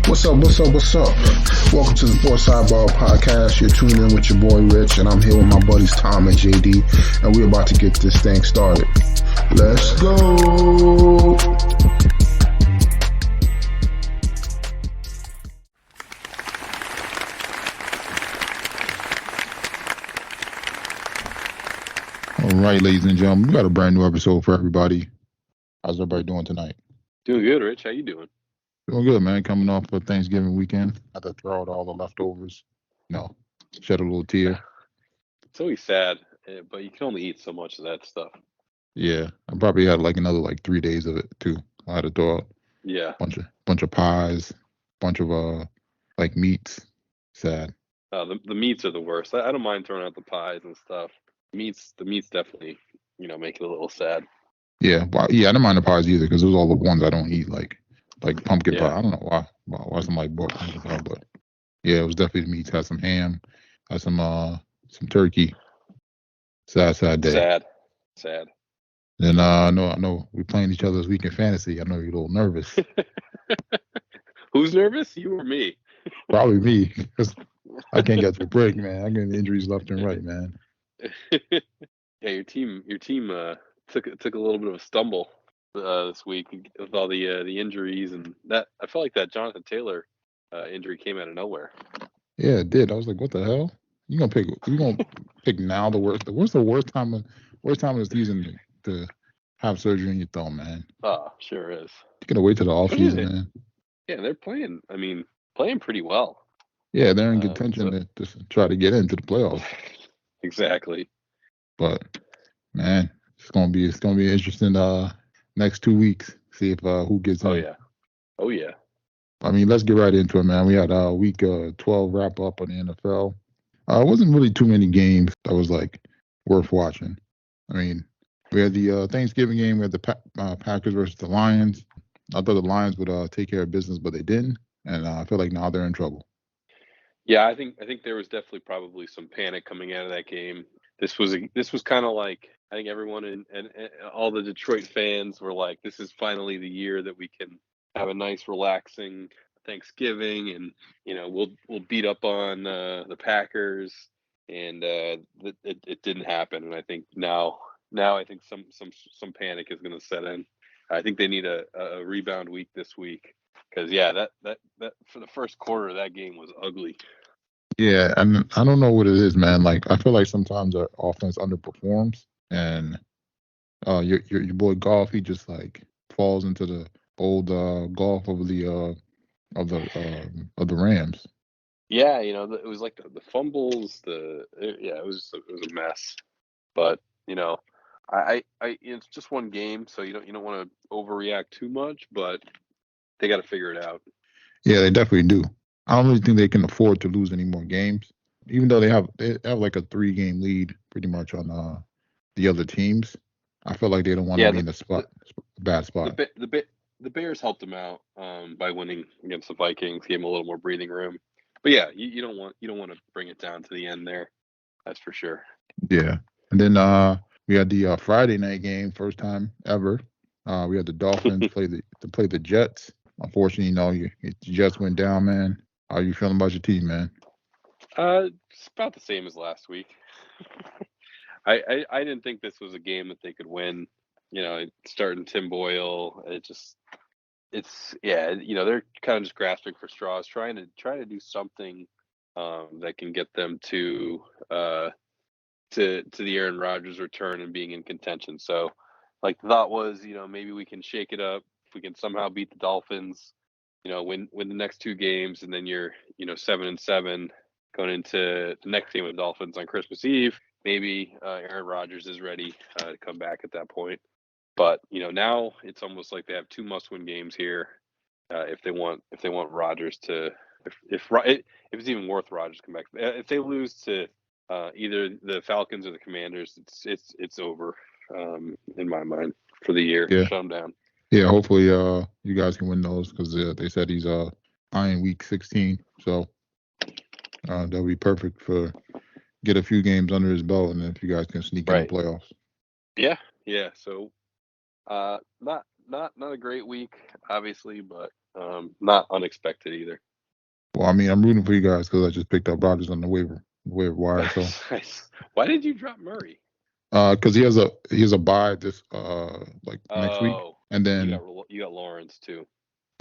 What's up? What's up? What's up? Welcome to the Sports Sidebar Podcast. You're tuned in with your boy Rich, and I'm here with my buddies Tom and JD, and we're about to get this thing started. Let's go. All right, ladies and gentlemen, we got a brand new episode for everybody. How's everybody doing tonight? Doing good, Rich. How you doing? Doing good, man. Coming off of Thanksgiving weekend. Had to throw out all the leftovers. Shed a little tear. It's always sad, but you can only eat so much of that stuff. Yeah, I probably had another 3 days of it too. I had to throw out bunch of pies, bunch of meats. Sad. The meats are the worst. I don't mind throwing out the pies and stuff. The meats definitely, make it a little sad. Yeah, I don't mind the pies either because those are all the ones I don't eat, like pumpkin pie. I don't know why somebody bought pumpkin pie, but yeah, it was definitely the meats. Had some ham, had some turkey. Sad day. Sad. And I know we're playing each other this week in fantasy. I know you're a little nervous. Who's nervous? You or me? Probably me, because I can't get to a break, man. I'm getting injuries left and right, man. Yeah, your team took a little bit of a stumble this week with all the injuries, and that I felt like that Jonathan Taylor injury came out of nowhere. Yeah, it did. I was like, what the hell? You gonna pick now what's the worst time of the season to have surgery in your thumb, man? Oh, sure is. You gotta wait till the off season, man. Yeah, they're playing pretty well. Yeah, they're in contention to try to get into the playoffs. Exactly. But man, it's gonna be interesting next 2 weeks. See if who gets in. Oh yeah. I mean, let's get right into it, man. We had week 12 wrap up on the NFL. It wasn't really too many games that was worth watching. I mean, we had the Thanksgiving game. We had the Packers versus the Lions. I thought the Lions would take care of business, but they didn't, and I feel like now they're in trouble. Yeah, I think there was definitely probably some panic coming out of that game. This was kind of like, I think everyone and all the Detroit fans were like, this is finally the year that we can have a nice relaxing Thanksgiving, and we'll beat up on the Packers, and it didn't happen. And I think now I think some panic is going to set in. I think they need a rebound week this week, because that for the first quarter that game was ugly. Yeah, and I don't know what it is, man. I feel like sometimes our offense underperforms, and your boy Goff, he just falls into the old Goff of the Rams. Yeah, it was like the fumbles. It was a mess. But I it's just one game, so you don't want to overreact too much. But they got to figure it out. Yeah, they definitely do. I don't really think they can afford to lose any more games, even though they have a 3-game lead pretty much on the other teams. I feel like they don't want to be in a bad spot. The Bears helped them out by winning against the Vikings, gave them a little more breathing room. But yeah, you don't want to bring it down to the end there. That's for sure. Yeah, and then we had the Friday night game, first time ever. We had the Dolphins play the Jets. Unfortunately, the Jets went down, man. How are you feeling about your team, man? It's about the same as last week. I didn't think this was a game that they could win. Starting Tim Boyle, they're kind of just grasping for straws, trying to do something that can get them to the Aaron Rodgers return and being in contention. So, the thought was, maybe we can shake it up. If we can somehow beat the Dolphins, win the next 2 games, and then you're 7-7 going into the next game with the Dolphins on Christmas Eve. Maybe Aaron Rodgers is ready to come back at that point. But now it's almost like they have 2 must-win games here if they want Rodgers to if it's even worth Rodgers to come back. If they lose to either the Falcons or the Commanders, it's over in my mind for the year. Yeah. Shut them down. Yeah, hopefully you guys can win those, because they said he's eyeing week 16, so that'll be perfect for get a few games under his belt, and if you guys can sneak in the playoffs. Yeah. So not a great week, obviously, but Not unexpected either. Well, I mean, I'm rooting for you guys because I just picked up Rodgers on the waiver wire. So, Why did you drop Murray? Because he has a bye this like next week, Oh, and then you got Lawrence too.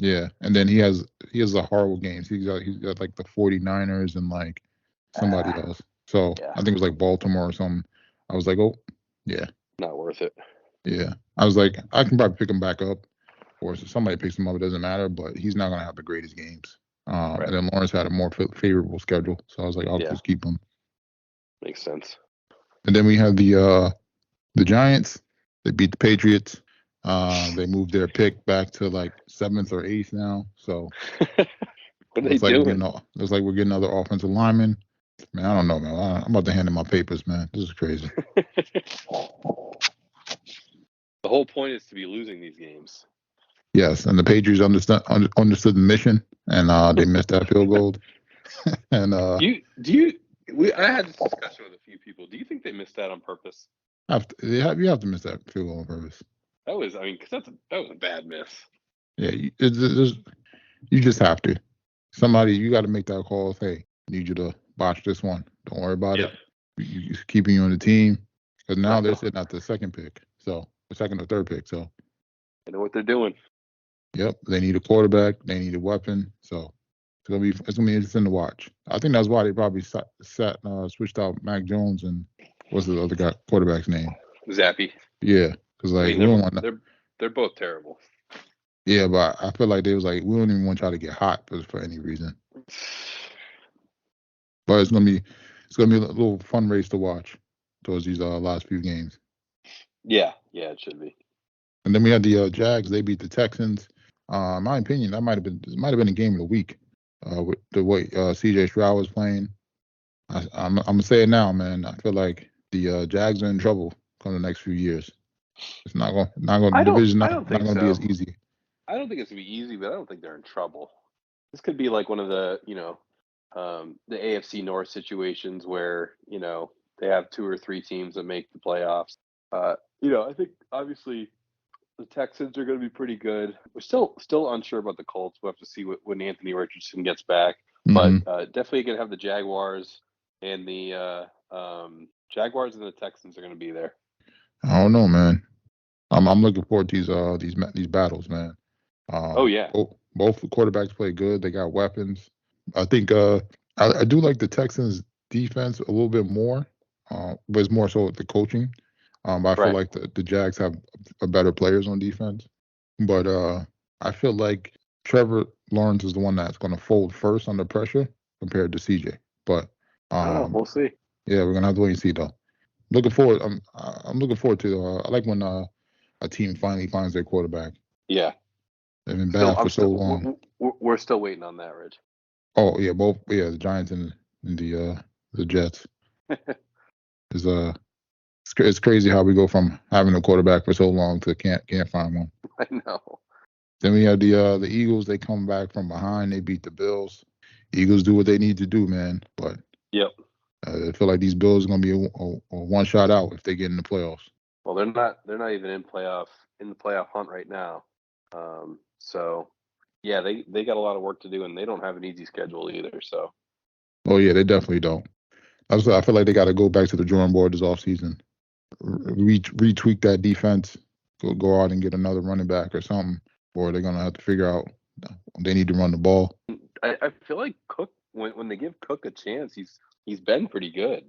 yeah, and then he has a horrible games. He's got like the 49ers and like somebody else. So Yeah. I think it was like Baltimore or something. I was like, oh yeah, Not worth it. yeah. I was like, I can probably pick him back up, or if somebody picks him up, it doesn't matter. But he's not gonna have the greatest games. Right. And then Lawrence had a more favorable schedule, so I was like, I'll just keep him. Makes sense. And then we have the Giants. They beat the Patriots. They moved their pick back to like 7th or 8th now. So what are they doing? Looks like we're getting another offensive lineman. Man, I don't know, man. I'm about to hand in my papers, man. This is crazy. The whole point is to be losing these games. Yes, and the Patriots understood the mission, and they missed that field goal. And I had this discussion with a few people. Do you think they missed that on purpose? you have to miss that field goal on purpose. That was, because that was a bad miss. Yeah, you just have to. Somebody, you got to make that call. Hey, I need you to botch this one. Don't worry about it. You keeping you on the team because now they're sitting at the second pick, so the second or third pick. So they know what they're doing. Yep, they need a quarterback. They need a weapon. So it's gonna be interesting to watch. I think that's why they probably switched out Mac Jones and what's the other guy quarterback's name? Zappy. Yeah, because like we don't want they're both terrible. Yeah, but I feel like they was like, we don't even want y'all to get hot for any reason. But it's gonna be a little fun race to watch towards these last few games. Yeah, it should be. And then we had the Jags. They beat the Texans. In my opinion, that might have been a game of the week. With the way C.J. Stroud was playing, I'm gonna say it now, man. I feel like the Jags are in trouble come the next few years. It's not going. The division not going to be as easy. I don't think it's gonna be easy, but I don't think they're in trouble. This could be like one of the the AFC North situations where they have 2 or 3 teams that make the playoffs. I think obviously the Texans are going to be pretty good. We're still unsure about the Colts. We'll have to see when Anthony Richardson gets back. Mm-hmm. But definitely going to have the Jaguars and the Jaguars and the Texans are going to be there. I don't know, man. I'm looking forward to these battles, man. Oh yeah. Both quarterbacks play good. They got weapons. I think I do like the Texans defense a little bit more, but it's more so the coaching. But I feel like the Jags have better players on defense. But I feel like Trevor Lawrence is the one that's going to fold first under pressure compared to CJ. But we'll see. Yeah, we're gonna have to wait and see though. Looking forward. I'm looking forward to. I like when a team finally finds their quarterback. Yeah. They've been bad for so long. We're still waiting on that, Rich. Oh yeah, both the Giants and the Jets. It's crazy how we go from having a quarterback for so long to can't find one. I know. Then we have the Eagles. They come back from behind. They beat the Bills. Eagles do what they need to do, man. But yep. I feel like these Bills are gonna be a one shot out if they get in the playoffs. Well, they're not even in the playoff hunt right now. So yeah, they got a lot of work to do, and they don't have an easy schedule either. So. Oh yeah, they definitely don't. I feel like they got to go back to the drawing board this offseason. Retweak that defense. Go out and get another running back or something, or they're gonna have to figure out they need to run the ball. I feel like Cook, when they give Cook a chance, he's been pretty good.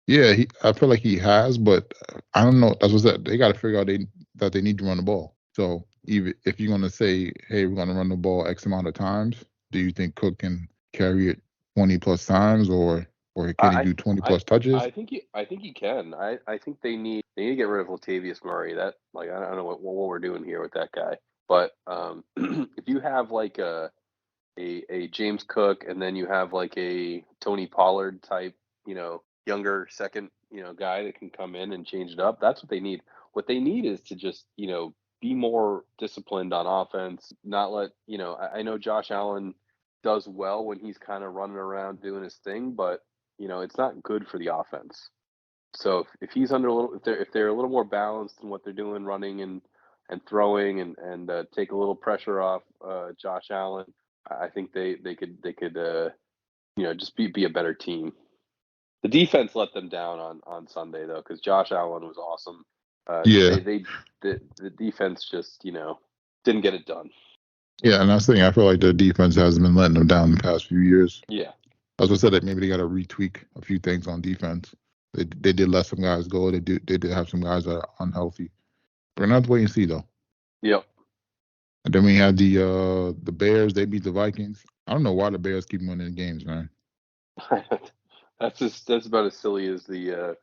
Yeah, I feel like he has, but I don't know. That's what they got to figure out that they need to run the ball. So even if you're gonna say, hey, we're gonna run the ball X amount of times, do you think Cook can carry it 20 plus times, or can he do 20 plus touches? I think he can. I think they need to get rid of Latavius Murray. That I don't know what we're doing here with that guy. But if you have like a James Cook, and then you have like a Tony Pollard type, younger second, guy that can come in and change it up. That's what they need. What they need is to just, be more disciplined on offense. Not let, I know Josh Allen does well when he's kind of running around doing his thing, but it's not good for the offense. So if he's under if they're a little more balanced in what they're doing, running and and throwing and take a little pressure off Josh Allen, I think they could just be a better team. The defense let them down on Sunday though, because Josh Allen was awesome. Yeah. The defense just didn't get it done. Yeah, and that's the thing. I feel like the defense hasn't been letting them down the past few years. Yeah. As I said, that maybe they got to retweak a few things on defense. They did let some guys go. They did have some guys that are unhealthy. We're gonna have to wait and see though. Yep. And then we had the Bears. They beat the Vikings. I don't know why the Bears keep winning games, man. That's about as silly as the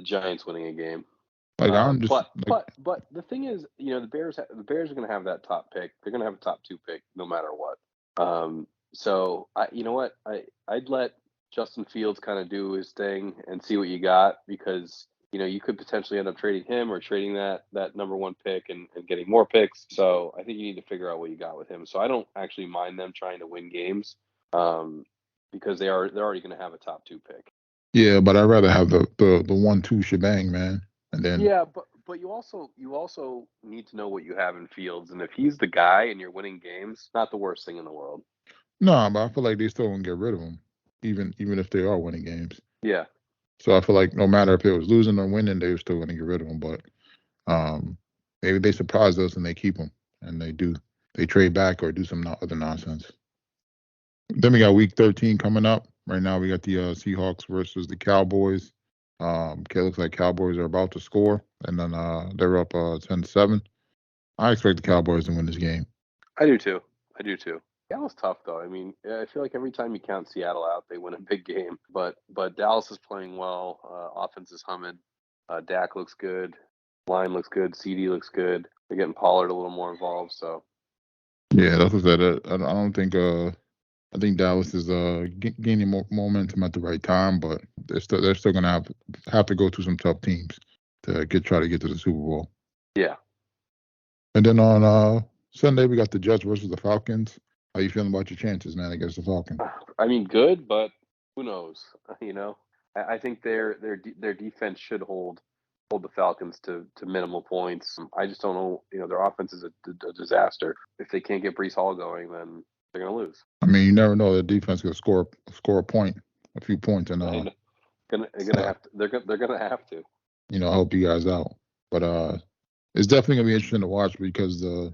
Giants winning a game. Like I'm just. But the thing is, the Bears are going to have that top pick. They're going to have a top 2 pick no matter what. So I'd let Justin Fields kind of do his thing and see what you got, because you could potentially end up trading him or trading that number 1 pick and getting more picks. So I think you need to figure out what you got with him. So I don't actually mind them trying to win games, because they're already going to have a top 2 pick. Yeah, but I'd rather have the 1-2 shebang, man. And then but you also need to know what you have in Fields, and if he's the guy and you're winning games, not the worst thing in the world. No, but I feel like they still won't get rid of him, even if they are winning games. Yeah. So I feel like no matter if it was losing or winning, they were still going to get rid of him. But maybe they surprise us and they keep him, and they trade back or do some other nonsense. Then we got Week 13 coming up. Right now we got the Seahawks versus the Cowboys. It looks like Cowboys are about to score, and then they're up 10-7. I expect the Cowboys to win this game. I do too. Seattle's tough though. I mean, I feel like every time you count Seattle out, they win a big game. But Dallas is playing well. Offense is humming. Dak looks good. Line looks good. CD looks good. They're getting Pollard a little more involved. So yeah, that's what I said. I don't think. I think Dallas is gaining more momentum at the right time, but they're still gonna have to go through some tough teams to try to get to the Super Bowl. Yeah. And then on Sunday we got the Jets versus the Falcons. How you feeling about your chances, man, against the Falcons? I mean, good, but who knows? I think their defense should hold the Falcons to minimal points. I just don't know. Their offense is a disaster. If they can't get Breece Hall going, then they're gonna lose. I mean, you never know. The defense could score a few points, and they're gonna have to. Help you guys out. But it's definitely gonna be interesting to watch, because the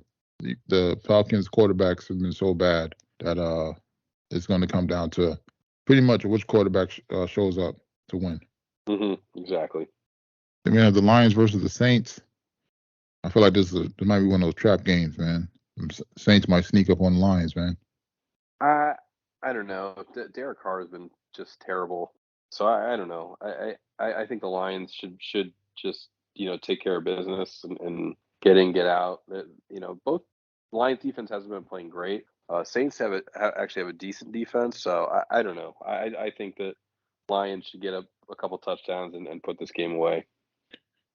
Falcons quarterbacks have been so bad that it's going to come down to pretty much which quarterback shows up to win. Mm-hmm, exactly. Then we have the Lions versus the Saints. I feel like this might be one of those trap games, man. The Saints might sneak up on the Lions, man. I don't know. Derek Carr has been just terrible. So I don't know. I think the Lions should just take care of business and get in, get out. Both Lions defense hasn't been playing great. Saints actually have a decent defense. So I don't know. I think that Lions should get a couple touchdowns and put this game away.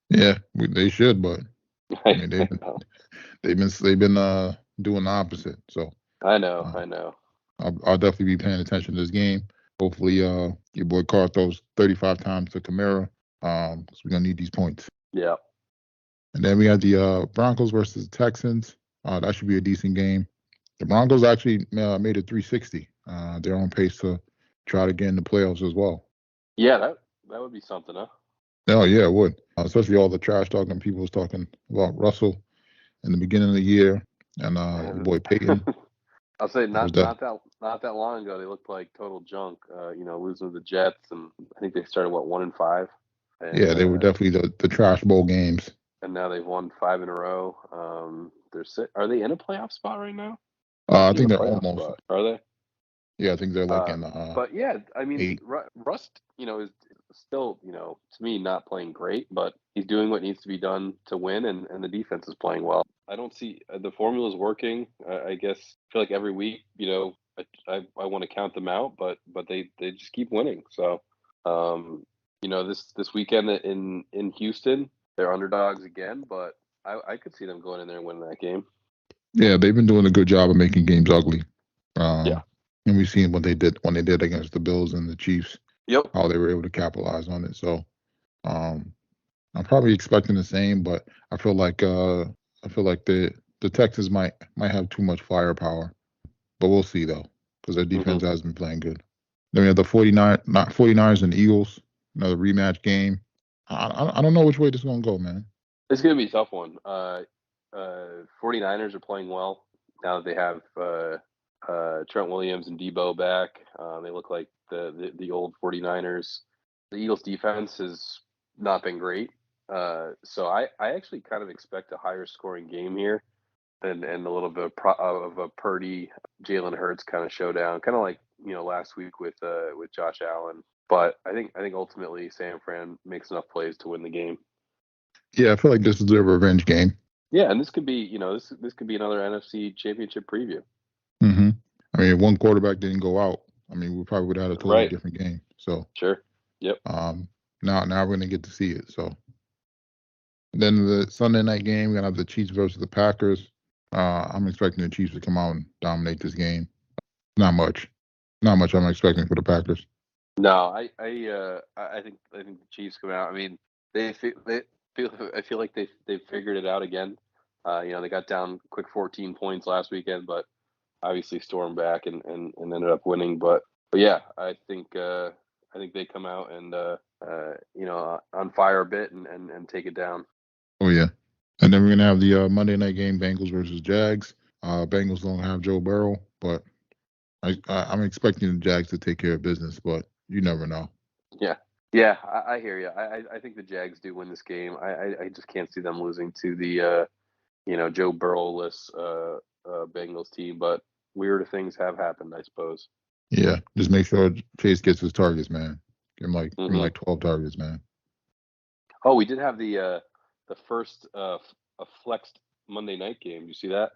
Yeah, they should, but I mean they've been doing the opposite. So I know. I'll definitely be paying attention to this game. Hopefully, your boy Carr throws 35 times to Kamara, because we're gonna need these points. Yeah. And then we had the Broncos versus the Texans. That should be a decent game. The Broncos actually made it 360. They're on pace to try to get in the playoffs as well. Yeah, that would be something, huh? Oh, yeah, it would. Especially all the trash talking people was talking about Russell in the beginning of the year, and your boy Peyton. I'll say not that long ago they looked like total junk. Losing to the Jets, and I think they started 1-5. And, yeah, they were definitely the trash bowl games. And now they've won 5 in a row. Are they in a playoff spot right now? I think they're almost. Spot. Are they? Yeah, I think they're like in. But yeah, I mean, 8. Rust, is still, to me, not playing great, but he's doing what needs to be done to win, and the defense is playing well. I don't see the formula is working. I guess I feel like every week, I want to count them out, but they just keep winning. So, this weekend in Houston, they're underdogs again, but I could see them going in there and winning that game. Yeah, they've been doing a good job of making games ugly. Yeah. And we've seen what they did against the Bills and the Chiefs. Yep. How they were able to capitalize on it. So I'm probably expecting the same, but I feel like I feel like the Texans might have too much firepower, but we'll see though, because their defense has been playing good. Then we have the 49ers and Eagles, another rematch game. I don't know which way this is gonna go, man. It's going to be a tough one. 49ers are playing well now that they have Trent Williams and Debo back. They look like the old 49ers. The Eagles defense has not been great. So I actually kind of expect a higher scoring game here and a little bit of a Purdy, Jalen Hurts kind of showdown, kind of like, last week with Josh Allen. But I think ultimately San Fran makes enough plays to win the game. Yeah, I feel like this is their revenge game. Yeah, and this could be, this could be another NFC Championship preview. Mm-hmm. I mean, if one quarterback didn't go out, I mean, we probably would have had a totally different game. So sure, yep. Now we're gonna get to see it. So then the Sunday night game, we're gonna have the Chiefs versus the Packers. I'm expecting the Chiefs to come out and dominate this game. Not much I'm expecting for the Packers. No, I think the Chiefs come out. I mean, I feel like they've figured it out again. They got down quick 14 points last weekend, but obviously stormed back and ended up winning. But yeah, I think they come out and on fire a bit and take it down. Oh yeah, and then we're gonna have the Monday night game, Bengals versus Jags. Bengals don't have Joe Burrow, but I'm expecting the Jags to take care of business, but you never know. Yeah, I hear you. I think the Jags do win this game. I just can't see them losing to the Joe Burrow-less Bengals team, but weirder things have happened, I suppose. Yeah, just make sure Chase gets his targets, man. Give him like 12 targets, man. Oh, we did have the first a flexed Monday night game. You see that?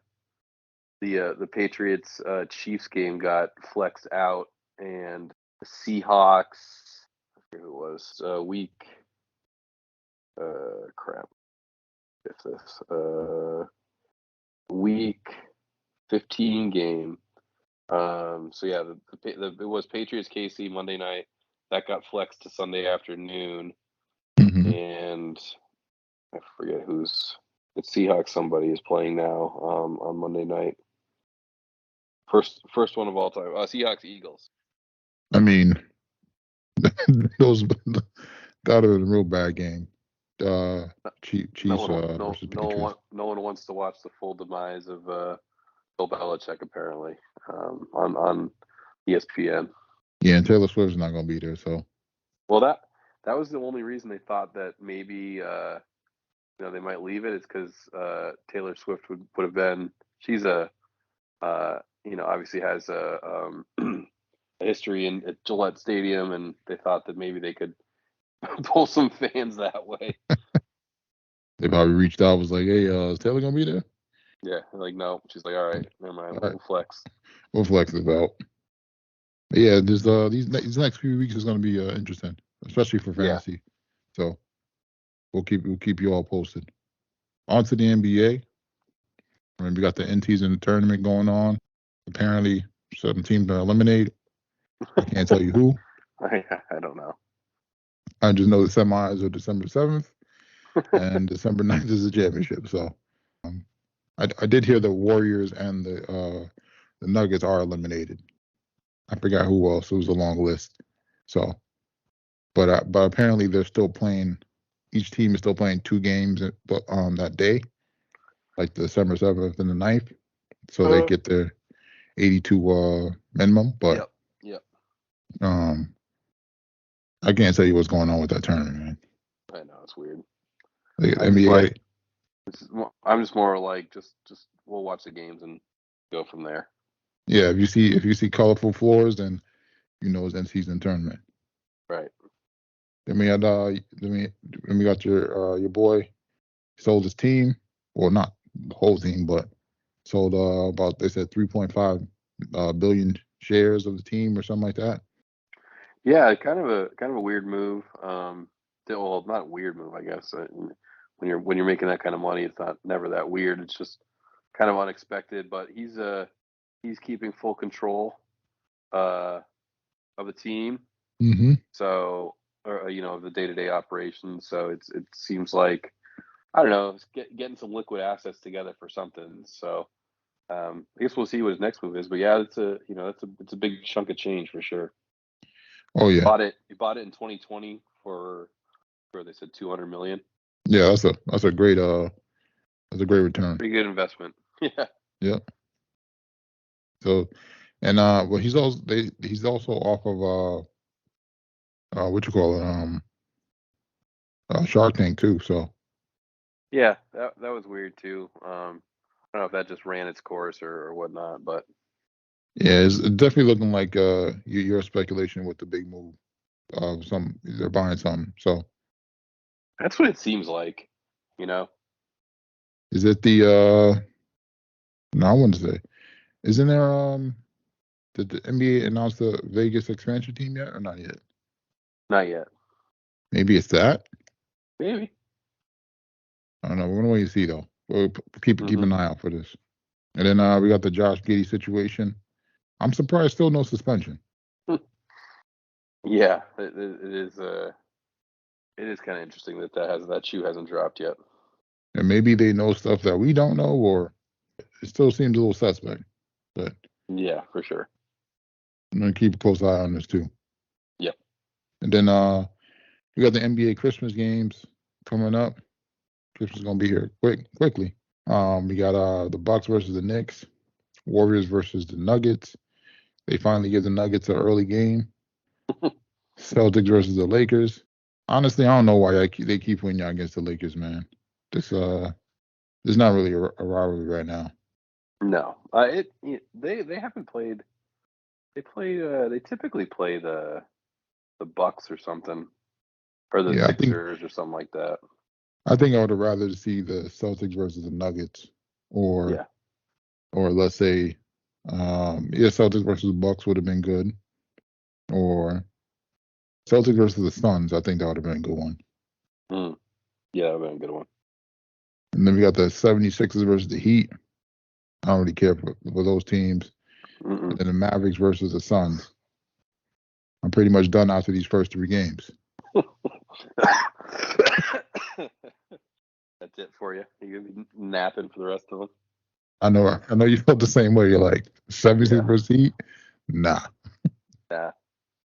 The Patriots Chiefs game got flexed out, and the Seahawks. I forget who it was. Week. Crap. If this week 15 game. So yeah, it was Patriots KC Monday night. That got flexed to Sunday afternoon, and I forget who's. It's Seahawks. Somebody is playing now on Monday night. First one of all time. Seahawks Eagles. I mean, those that would have been a real bad game. Chiefs versus Patriots. No one wants to watch the full demise of Bill Belichick apparently on ESPN. Yeah, and Taylor Swift's not gonna be there, so. Well, that was the only reason they thought that maybe they might leave it. It's because Taylor Swift would have been. She's obviously has a history at Gillette Stadium, and they thought that maybe they could pull some fans that way. They probably reached out, was like, "Hey, is Taylor gonna be there?" Yeah, like no. She's like, "All right, never mind. We'll flex. We'll flex it out." But yeah, there's these next few weeks is gonna be interesting, especially for fantasy. Yeah. So we'll keep you all posted. On to the NBA. I mean, we got the in-season tournament going on. Apparently, certain teams are eliminated. I can't tell you who. I don't know. I just know the semis are December 7th, and December 9th is the championship. So, I did hear the Warriors and the Nuggets are eliminated. I forgot who else. It was a long list. So, but apparently they're still playing. Each team is still playing 2 games that day, like December 7th and the 9th. So they get their 82 minimum. But yep. I can't tell you what's going on with that tournament, man. I know it's weird. NBA. I'm just more like just we'll watch the games and go from there. Yeah, if you see colorful floors, then you know it's in-season tournament. Right. Then we had we got your boy sold his team, well not the whole team, but sold about they said 3.5 billion shares of the team or something like that. Yeah, kind of a weird move. Well, not a weird move, I guess. When you're making that kind of money, it's never that weird. It's just kind of unexpected. But he's keeping full control of the team. Mm-hmm. So, of the day-to-day operations. So it seems like I don't know, getting some liquid assets together for something. So I guess we'll see what his next move is. But yeah, it's a big chunk of change for sure. Oh yeah, He bought it in 2020 for they said 200 million. yeah. That's a great return. Pretty good investment. Yeah. Yeah. So, and well, he's also off of what you call it, Shark Tank too. So Yeah, that was weird too. I don't know if that just ran its course or whatnot, but yeah, it's definitely looking like your speculation with the big move. They're buying something. So that's what it seems like, you know. is it the no, I wouldn't say. Isn't there did the NBA announce the Vegas expansion team yet or not yet? Not yet. Maybe it's that. Maybe. I don't know. We're gonna wait and see though. We'll keep Mm-hmm. an eye out for this. And then we got the Josh Giddey situation. I'm surprised still no suspension. Yeah, it is. It is kind of interesting that shoe hasn't dropped yet. And maybe they know stuff that we don't know, or it still seems a little suspect. But Yeah, for sure. I'm gonna keep a close eye on this too. Yep. And then we got the NBA Christmas games coming up. Christmas is gonna be here quickly. We got the Bucks versus the Knicks, Warriors versus the Nuggets. They finally give the Nuggets an early game. Celtics versus the Lakers. Honestly, I don't know why they keep winning against the Lakers, man. This not really a rivalry right now. No, they haven't played. They typically play the Bucks or something, or the Yeah, Sixers or something like that. I think I would have rather see the Celtics versus the Nuggets, or let's say, Celtics versus the Bucks would have been good, or Celtics versus the Suns. I think that would have been a good one. Yeah, that would have been a good one. And then we got the 76ers versus the Heat. I don't really care for those teams. Mm-mm. And then the Mavericks versus the Suns. I'm pretty much done after these first 3 games. That's it for you. You're gonna be napping for the rest of them. I know you felt the same way. You're like 76 versus Heat? Nah. Nah.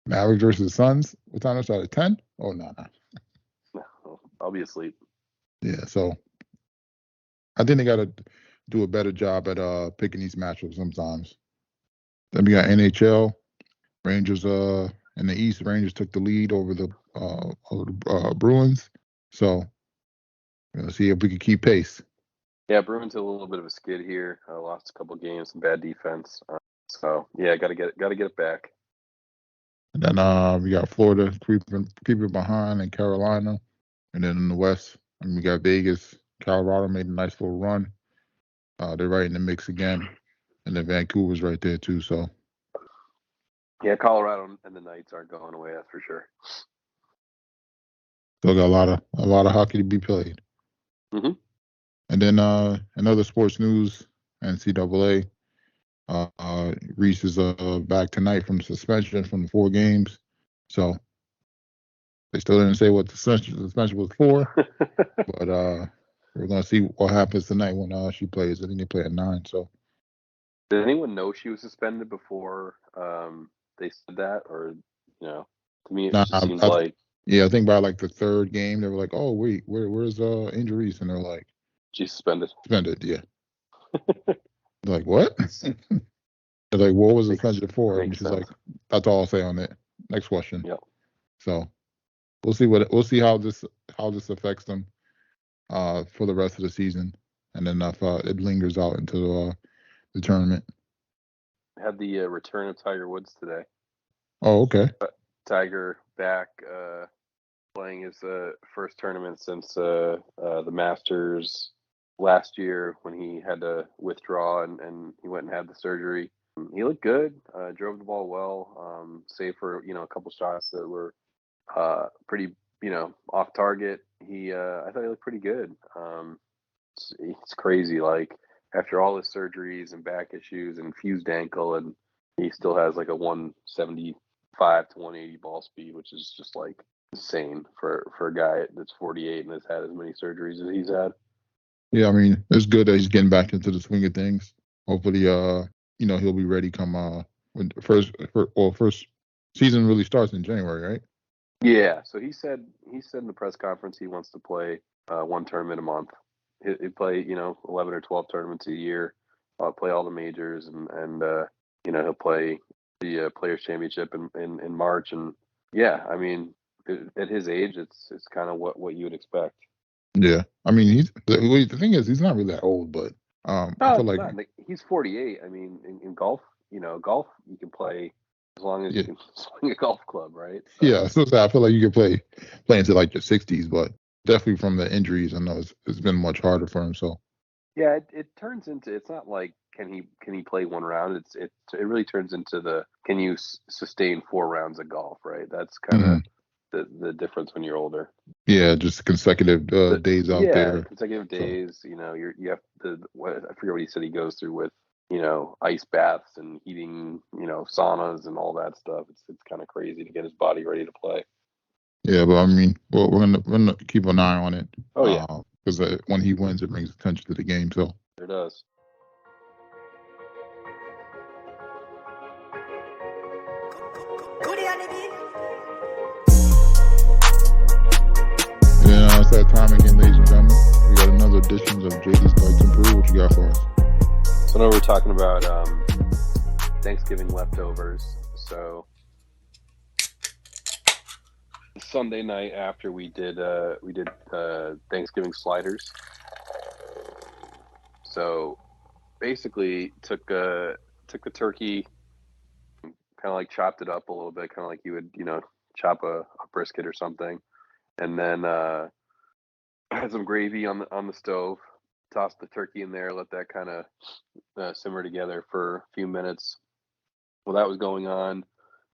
Mavericks versus the Suns? What time is that? At 10? Oh, no. I'll be asleep. Yeah, so I think they got to do a better job at picking these matchups sometimes. Then we got NHL. Rangers in the East. Rangers took the lead over the Bruins. So we'll see if we can keep pace. Yeah, Bruins had a little bit of a skid here. Lost a couple games, some bad defense. So yeah, got to get it back. And then we got Florida creeping behind, and Carolina. And then in the West, we got Vegas. Colorado made a nice little run. They're right in the mix again. And then Vancouver's right there too. So yeah, Colorado and the Knights aren't going away. That's for sure. still got a lot of hockey to be played. Mm-hmm. And then in other sports news, NCAA. Reese is back tonight from suspension from the 4 games. So they still didn't say what the suspension was for. But we're gonna see what happens tonight when she plays. I think they play at 9. So did anyone know she was suspended before they said that, or to me it just seems like I think by like the 3rd game they were like, oh wait, where's injuries? And they're like, she's suspended. Suspended, yeah. They're like, what? They're like, what was the suspension for? And she's like, that's all I'll say on it. Next question. Yep. So we'll see how this affects them for the rest of the season, and then if it lingers out into the tournament. Had the return of Tiger Woods today. Oh, okay. Tiger back playing his first tournament since the Masters last year when he had to withdraw and he went and had the surgery. He looked good, drove the ball well, save for a couple shots that were pretty off target. I thought he looked pretty good. It's crazy, like after all his surgeries and back issues and fused ankle, and he still has like a 175 to 180 ball speed, which is just like insane for a guy that's 48 and has had as many surgeries as he's had. Yeah, I mean, it's good that he's getting back into the swing of things. Hopefully, he'll be ready come when first season really starts in January, right? Yeah. So he said in the press conference he wants to play one tournament a month. He'd play 11 or 12 tournaments a year. Play all the majors and he'll play the Players Championship in March. And yeah, I mean, at his age, it's kind of what you would expect. Yeah, I mean, the thing is, he's not really that old, but I feel like He's 48. I mean, in golf, golf you can play as long as yeah, you can swing a golf club, right? So, yeah. So I feel like you could play into like your 60s, but definitely from the injuries, I know it's been much harder for him. So yeah, it turns into, it's not like can he play one round. It really turns into can you sustain 4 rounds of golf, right? That's kind of the difference when you're older. yeah, just consecutive days out there. Consecutive So days. You have I forget what he said he goes through with ice baths and heating, saunas and all that stuff. It's kind of crazy to get his body ready to play. yeah, but I mean, well, we're gonna keep an eye on it. Oh yeah, because when he wins, it brings attention to the game. So it does. yeah, it's that time again, ladies and gentlemen. We got another edition of JD's Bites and Brew. What you got for us? So now we're talking about Thanksgiving leftovers. So Sunday night after we did Thanksgiving sliders. So basically took the turkey, kind of like chopped it up a little bit, kind of like you would chop a brisket or something, and then had some gravy on the stove. Tossed the turkey in there, let that kind of simmer together for a few minutes. While that was going on,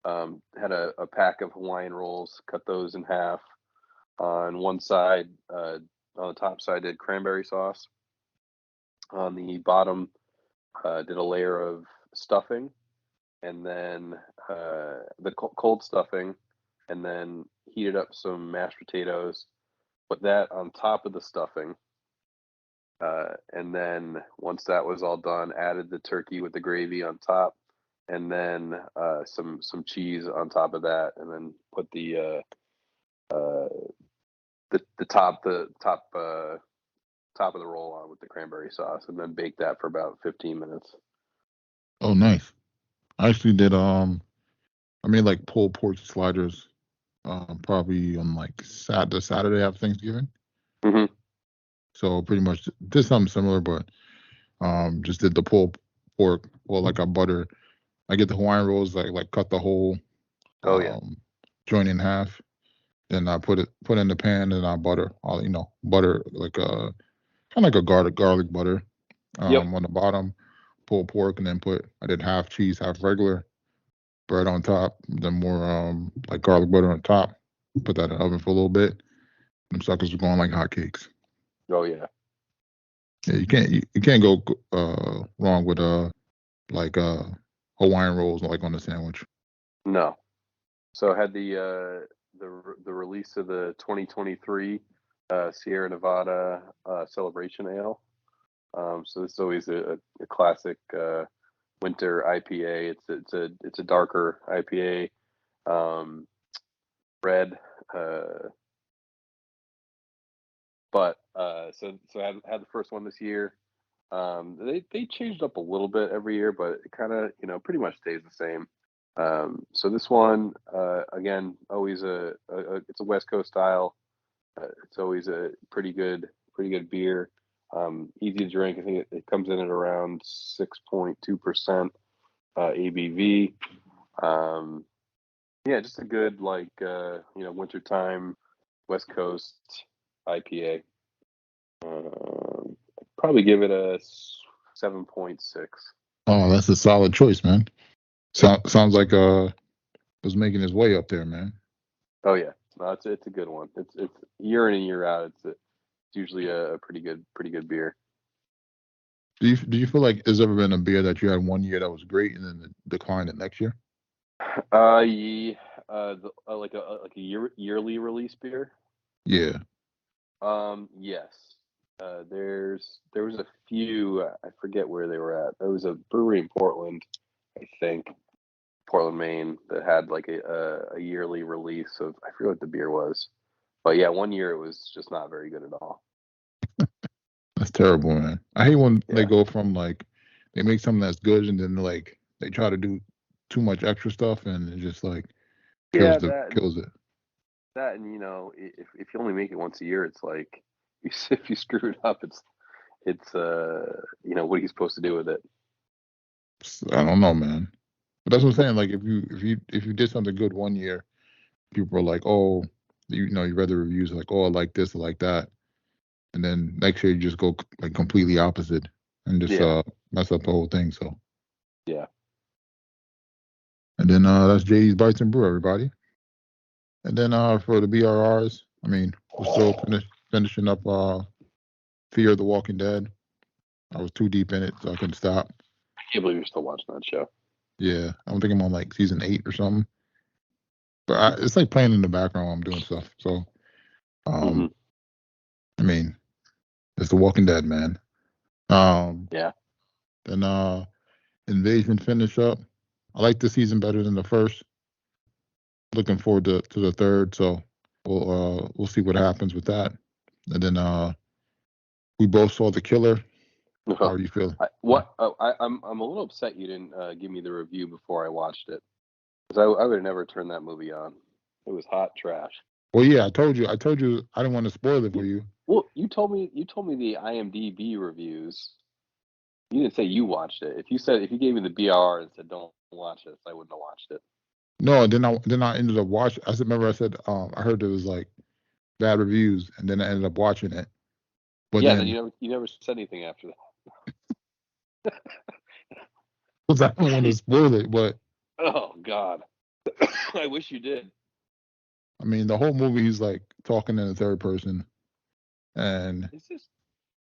had a pack of Hawaiian rolls, cut those in half. On one side, on the top side, did cranberry sauce. On the bottom, did a layer of stuffing, and then the cold stuffing, and then heated up some mashed potatoes. Put that on top of the stuffing. And then once that was all done, added the turkey with the gravy on top, and then some cheese on top of that, and then put the top of the roll on with the cranberry sauce, and then bake that for about 15 minutes. Oh, nice. I actually did. I made like pulled pork sliders. Probably on like the Saturday after Thanksgiving. Mm-hmm. So pretty much did something similar, but just did the pulled pork. Well, like I butter. I get the Hawaiian rolls, like cut the whole joint in half. Then I put in the pan, and I butter butter like kind of like a garlic butter on the bottom, pulled pork, and then I did half cheese, half regular, bread on top, then more like garlic butter on top. Put that in the oven for a little bit. Them suckers were going like hotcakes. Oh yeah. Yeah, you can't go wrong with like Hawaiian rolls like on the sandwich. No. So I had the release of the 2023 Sierra Nevada Celebration Ale. So this is always a classic winter IPA. It's a darker IPA, red. But so I had the first one this year. They changed up a little bit every year, but it kind of pretty much stays the same. So this one again, always it's a West Coast style. It's always a pretty good beer. Easy to drink. I think it comes in at around 6.2% ABV. Yeah, just a good wintertime West Coast IPA. Probably give it a 7.6. Oh, that's a solid choice, man. Sounds like was making his way up there, man. Oh yeah, no, it's a good one. It's year in and year out. It's usually a pretty good beer. Do you feel like there's ever been a beer that you had one year that was great and then declined the next year? Yeah. like a yearly release beer. Yeah. Yes. There was a few. I forget where they were at. There was a brewery in Portland, I think, Portland, Maine, that had like a yearly release of, I forget what the beer was, but yeah, one year it was just not very good at all. That's terrible, man. I hate when they Yeah. go from like they make something that's good and then like they try to do too much extra stuff and it just like Yeah, kills it. and if you only make it once a year, it's like if you screw it up, it's what are you supposed to do with it? I don't know, man. But that's what I'm saying. Like if you did something good one year, people are like, oh, you read the reviews like, oh, I like this, I like that, and then next year you just go like completely opposite and just Yeah. mess up the whole thing. So Yeah. and then that's JD's Bites and Brew, everybody. And then for the BRRs, I mean, we're still finishing up Fear the Walking Dead. I was too deep in it, so I couldn't stop. I can't believe you're still watching that show. Yeah, I think I'm on like season 8 or something. But it's like playing in the background while I'm doing stuff. So, Mm-hmm. I mean, it's The Walking Dead, man. Yeah. Then Invasion finish up. I like the season better than the first. Looking forward to the third. So we'll see what happens with that. And then we both saw The Killer. How are you feeling? I'm a little upset you didn't give me the review before I watched it, because I would have never turned that movie on. It was hot trash. Well, yeah, I told you I didn't want to spoil it for you. Well, you told me the IMDb reviews. You didn't say you watched it. If you gave me the BR and said don't watch this, I wouldn't have watched it. No, then I ended up watching. I said I heard there was like bad reviews, and then I ended up watching it. But yeah, then you never said anything after that. because I don't want to spoil it, but Oh God, I wish you did. I mean the whole movie he's like talking in the third person, and It's just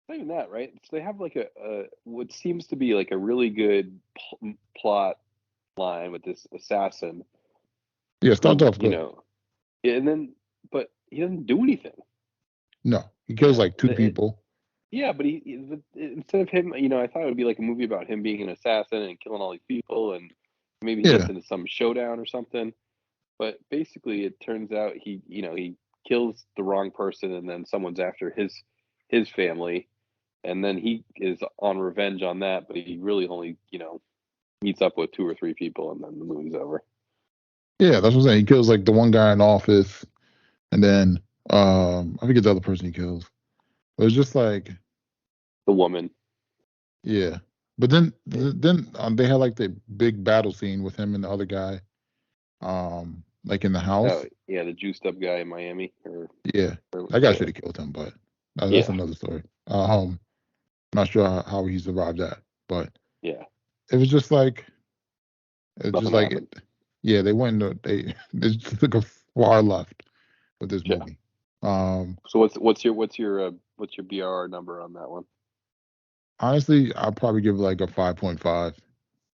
not even that, right? So they have like a what seems to be like a really good plot line with this assassin. yeah, it starts off You good. know, and then but he doesn't do anything. No, he kills like 2 people. Yeah, but instead of him, I thought it would be like a movie about him being an assassin and killing all these people, and maybe he Yeah. gets into some showdown or something. But basically, it turns out he kills the wrong person, and then someone's after his family, and then he is on revenge on that. But he really only meets up with 2 or 3 people, and then the movie's over. Yeah, that's what I'm saying. He kills like the one guy in the office, and then I forget the other person he kills. But it's just like The woman. yeah. But then they had like the big battle scene with him and the other guy, like in the house. Oh yeah, the juiced up guy in Miami. Yeah, that guy should have killed him, but that's another story. Not sure how he survived that, but yeah, it was just like nothing happened. yeah, they just took a far left with this Yeah. movie. So what's your BRR number on that one? Honestly, I'll probably give it like a 5.5.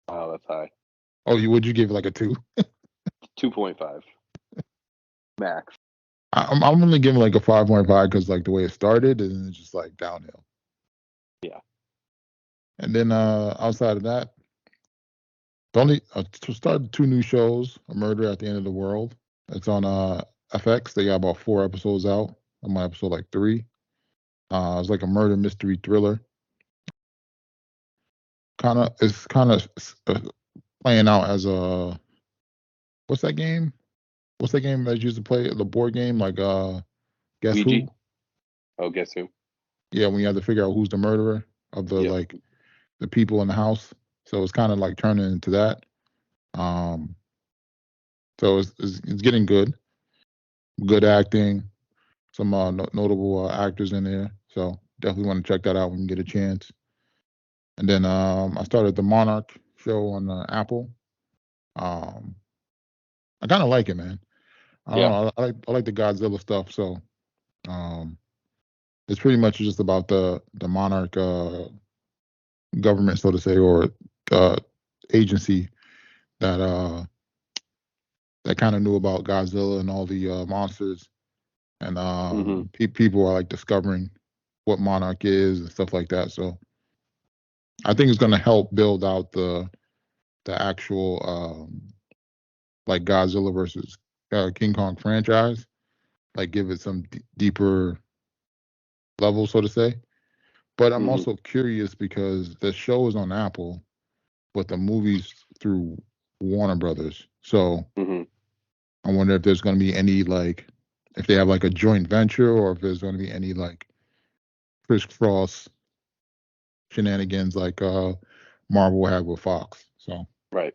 Oh, that's high. Oh, would you give it like a 2? 2.5 max. I'm only giving like a 5.5 because like the way it started and it's just like downhill. Yeah. And then outside of that, started 2 new shows: A Murder at the End of the World. It's on FX. They got about 4 episodes out. I'm on episode like 3. It's like a murder mystery thriller. It's kind of playing out as a what's that game? What's that game that you used to play? The board game, like Guess Ouija? Who? Oh, Guess Who? Yeah, when you have to figure out who's the murderer of the like the people in the house. So it's kind of like turning into that. So it's getting good. Good acting. Some notable actors in there. So definitely want to check that out when you get a chance. And then I started the Monarch show on Apple. I kind of like it, man. I don't know. I like the Godzilla stuff. So it's pretty much just about the Monarch government, so to say, or agency that that kind of knew about Godzilla and all the monsters, and people are like discovering what Monarch is and stuff like that. So I think it's going to help build out the actual like Godzilla versus King Kong franchise, like give it some deeper level, so to say. But I'm also curious because the show is on Apple, but the movie's through Warner Brothers. So I wonder if there's going to be any like, if they have like a joint venture, or if there's going to be any like crisscross shenanigans like Marvel had with Fox. So right.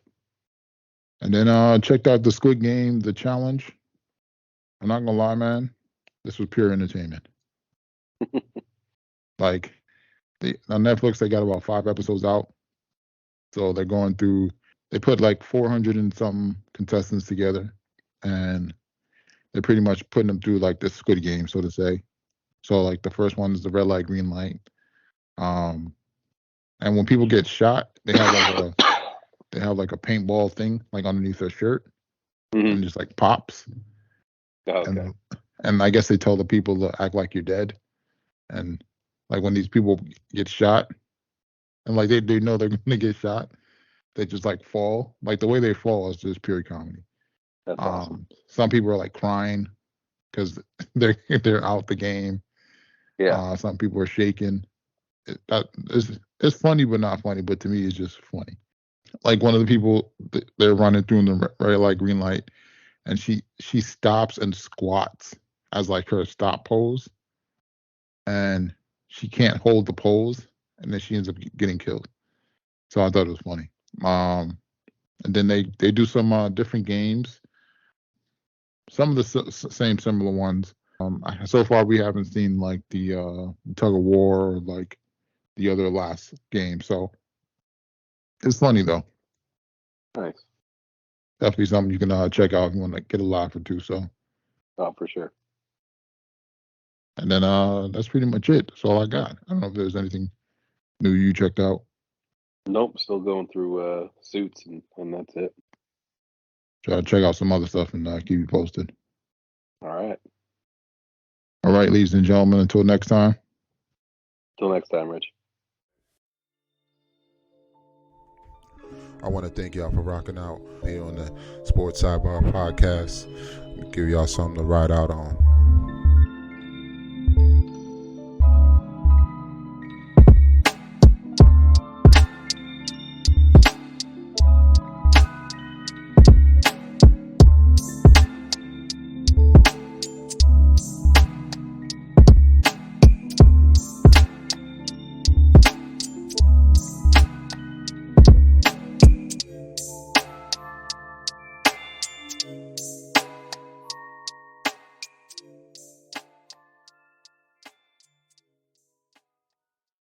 And then checked out the Squid Game, the challenge. I'm not gonna lie, man, this was pure entertainment. Like on Netflix, they got about 5 episodes out, so they're going through. They put like 400 and something contestants together, and they're pretty much putting them through like the Squid Game, so to say. So like the first one is the red light, green light. And when people get shot, they have like a paintball thing like underneath their shirt, and just like pops. Okay. And I guess they tell the people to act like you're dead. And like when these people get shot, and like they know they're gonna get shot, they just like fall. Like the way they fall is just pure comedy. That's awesome. Some people are like crying because they're out the game. Yeah. Some people are shaking. It's funny but not funny. But to me, it's just funny. Like one of the people, they're running through the red light, green light, and she stops and squats as like her stop pose, and she can't hold the pose, and then she ends up getting killed. So I thought it was funny. And then they do some different games, some of the same similar ones. So far we haven't seen like the tug of war or like the other last game. So it's funny though. Nice. Definitely something you can check out if you want to get a laugh or two. So. Oh, for sure. And then that's pretty much it. That's all I got. I don't know if there's anything new you checked out. Nope. Still going through Suits, and that's it. Try to check out some other stuff and keep you posted. All right. All right, ladies and gentlemen. Until next time. Till next time, Rich. I want to thank y'all for rocking out here on the Sports Sidebar Podcast. Give y'all something to ride out on.